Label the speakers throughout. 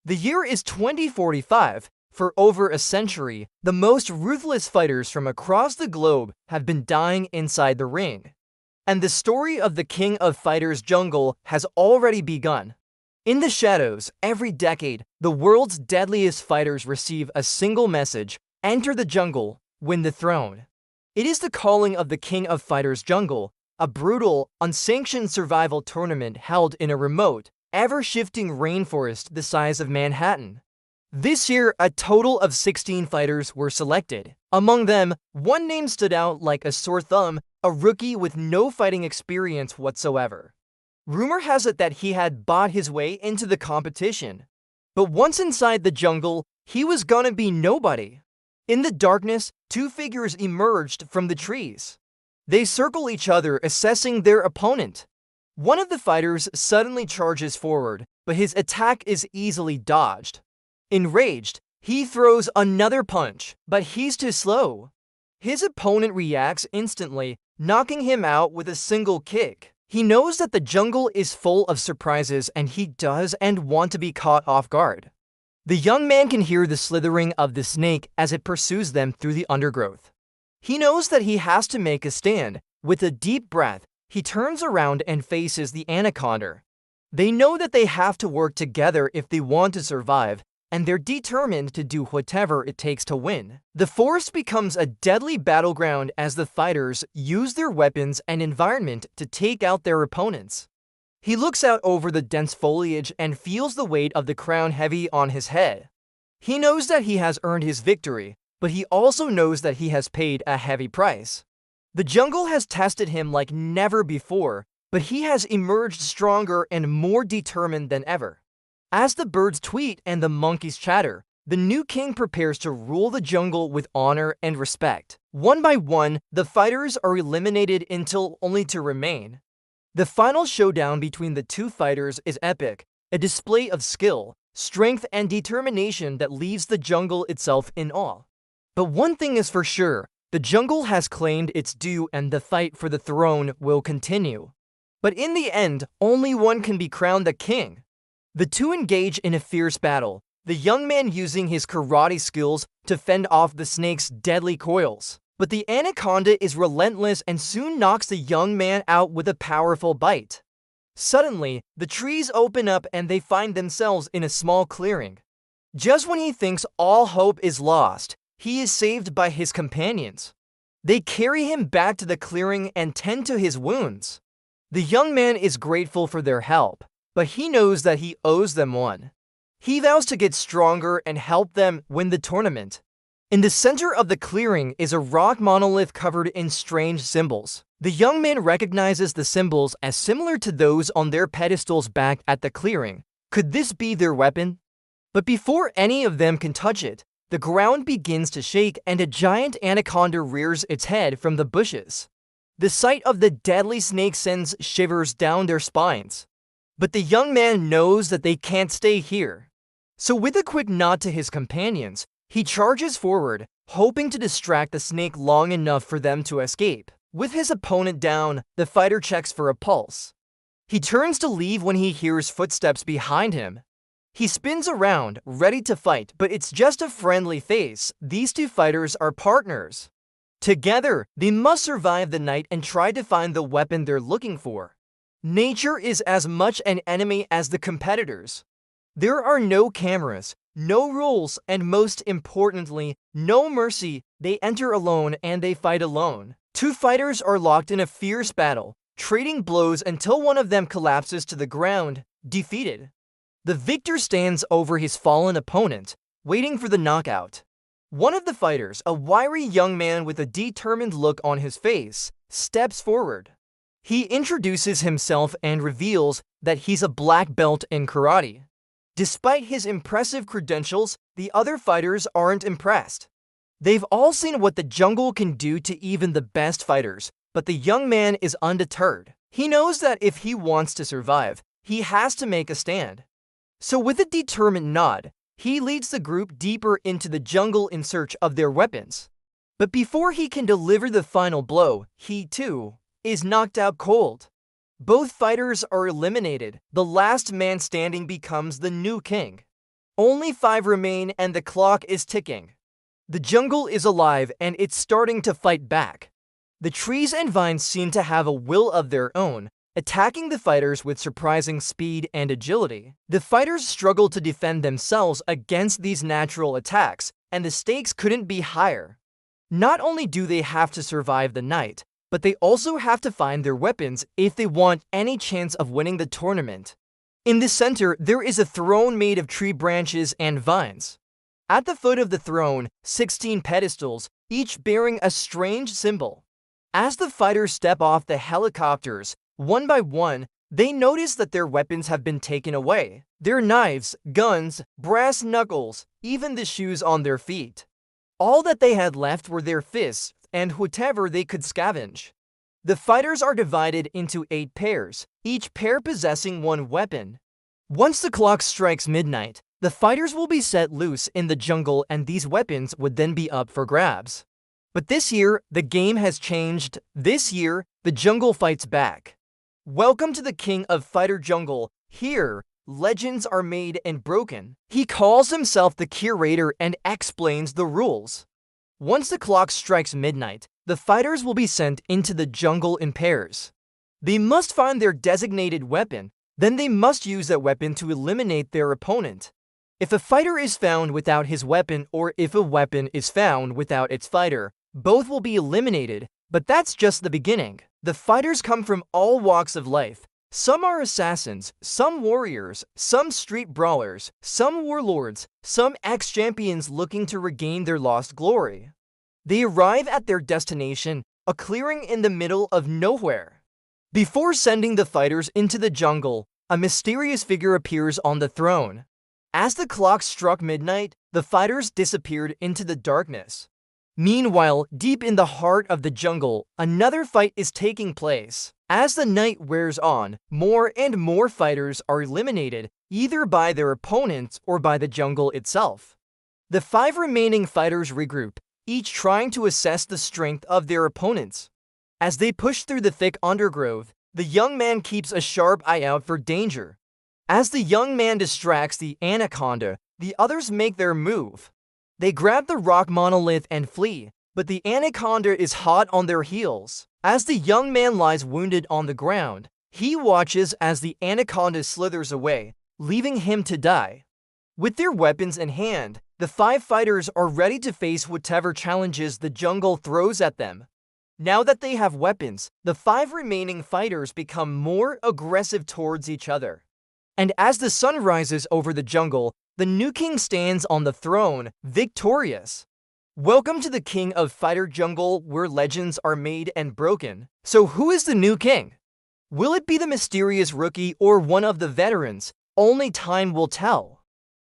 Speaker 1: The year is 2045. For over a century, the most ruthless fighters from across the globe have been dying inside the ring. And the story of the King of Fighters Jungle has already begun. In the shadows, every decade, the world's deadliest fighters receive a single message: enter the jungle, win the throne. It is the calling of the King of Fighters Jungle, a brutal, unsanctioned survival tournament held in a remote, ever-shifting rainforest the size of Manhattan. This year, a total of 16 fighters were selected. Among them, one name stood out like a sore thumb: a rookie with no fighting experience whatsoever. Rumor has it that he had bought his way into the competition. But once inside the jungle, he was gonna be nobody. In the darkness, two figures emerged from the trees. They circle each other, assessing their opponent. One of the fighters suddenly charges forward, but his attack is easily dodged. Enraged, he throws another punch, but he's too slow. His opponent reacts instantly, knocking him out with a single kick. He knows that the jungle is full of surprises, and he doesn't want to be caught off guard. The young man can hear the slithering of the snake as it pursues them through the undergrowth. He knows that he has to make a stand. With a deep breath, he turns around and faces the anaconda. They know that they have to work together if they want to survive, and they're determined to do whatever it takes to win. The forest becomes a deadly battleground as the fighters use their weapons and environment to take out their opponents. He looks out over the dense foliage and feels the weight of the crown heavy on his head. He knows that he has earned his victory, but he also knows that he has paid a heavy price. The jungle has tested him like never before, but he has emerged stronger and more determined than ever. As the birds tweet and the monkeys chatter, the new king prepares to rule the jungle with honor and respect. One by one, the fighters are eliminated until only to remain. The final showdown between the two fighters is epic, a display of skill, strength, and determination that leaves the jungle itself in awe. But one thing is for sure: the jungle has claimed its due and the fight for the throne will continue. But in the end, only one can be crowned the king. The two engage in a fierce battle, the young man using his karate skills to fend off the snake's deadly coils. But the anaconda is relentless and soon knocks the young man out with a powerful bite. Suddenly, the trees open up and they find themselves in a small clearing. Just when he thinks all hope is lost, he is saved by his companions. They carry him back to the clearing and tend to his wounds. The young man is grateful for their help, but he knows that he owes them one. He vows to get stronger and help them win the tournament. In the center of the clearing is a rock monolith covered in strange symbols. The young man recognizes the symbols as similar to those on their pedestals back at the clearing. Could this be their weapon? But before any of them can touch it, the ground begins to shake and a giant anaconda rears its head from the bushes. The sight of the deadly snake sends shivers down their spines. But the young man knows that they can't stay here. So with a quick nod to his companions, he charges forward, hoping to distract the snake long enough for them to escape. With his opponent down, the fighter checks for a pulse. He turns to leave when he hears footsteps behind him. He spins around, ready to fight, but it's just a friendly face. These two fighters are partners. Together, they must survive the night and try to find the weapon they're looking for. Nature is as much an enemy as the competitors. There are no cameras, no rules, and most importantly, no mercy. They enter alone and they fight alone. Two fighters are locked in a fierce battle, trading blows until one of them collapses to the ground, defeated. The victor stands over his fallen opponent, waiting for the knockout. One of the fighters, a wiry young man with a determined look on his face, steps forward. He introduces himself and reveals that he's a black belt in karate. Despite his impressive credentials, the other fighters aren't impressed. They've all seen what the jungle can do to even the best fighters, but the young man is undeterred. He knows that if he wants to survive, he has to make a stand. So with a determined nod, he leads the group deeper into the jungle in search of their weapons. But before he can deliver the final blow, he too is knocked out cold. Both fighters are eliminated. The last man standing becomes the new king. Only 5 remain and the clock is ticking. The jungle is alive and it's starting to fight back. The trees and vines seem to have a will of their own, attacking the fighters with surprising speed and agility. The fighters struggle to defend themselves against these natural attacks, and the stakes couldn't be higher. Not only do they have to survive the night, but they also have to find their weapons if they want any chance of winning the tournament. In the center, there is a throne made of tree branches and vines. At the foot of the throne, 16 pedestals, each bearing a strange symbol. As the fighters step off the helicopters, one by one, they notice that their weapons have been taken away. Their knives, guns, brass knuckles, even the shoes on their feet. All that they had left were their fists and whatever they could scavenge. The fighters are divided into 8 pairs, each pair possessing one weapon. Once the clock strikes midnight, the fighters will be set loose in the jungle and these weapons would then be up for grabs. But this year, the game has changed. This year, the jungle fights back. Welcome to the King of Fighter Jungle. Here, legends are made and broken. He calls himself the curator and explains the rules. Once the clock strikes midnight, the fighters will be sent into the jungle in pairs. They must find their designated weapon, then they must use that weapon to eliminate their opponent. If a fighter is found without his weapon or if a weapon is found without its fighter, both will be eliminated, but that's just the beginning. The fighters come from all walks of life. Some are assassins, some warriors, some street brawlers, some warlords, some ex-champions looking to regain their lost glory. They arrive at their destination, a clearing in the middle of nowhere. Before sending the fighters into the jungle, a mysterious figure appears on the throne. As the clock struck midnight, the fighters disappeared into the darkness. Meanwhile, deep in the heart of the jungle, another fight is taking place. As the night wears on, more and more fighters are eliminated, either by their opponents or by the jungle itself. The 5 remaining fighters regroup, each trying to assess the strength of their opponents. As they push through the thick undergrowth, the young man keeps a sharp eye out for danger. As the young man distracts the anaconda, the others make their move. They grab the rock monolith and flee, but the anaconda is hot on their heels. As the young man lies wounded on the ground, he watches as the anaconda slithers away, leaving him to die. With their weapons in hand, the 5 fighters are ready to face whatever challenges the jungle throws at them. Now that they have weapons, the 5 remaining fighters become more aggressive towards each other. And as the sun rises over the jungle, the new king stands on the throne, victorious. Welcome to the King of Fighter Jungle, where legends are made and broken. So who is the new king? Will it be the mysterious rookie or one of the veterans? Only time will tell.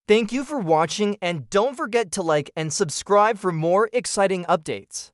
Speaker 1: Thank you for watching and don't forget to like and subscribe for more exciting updates.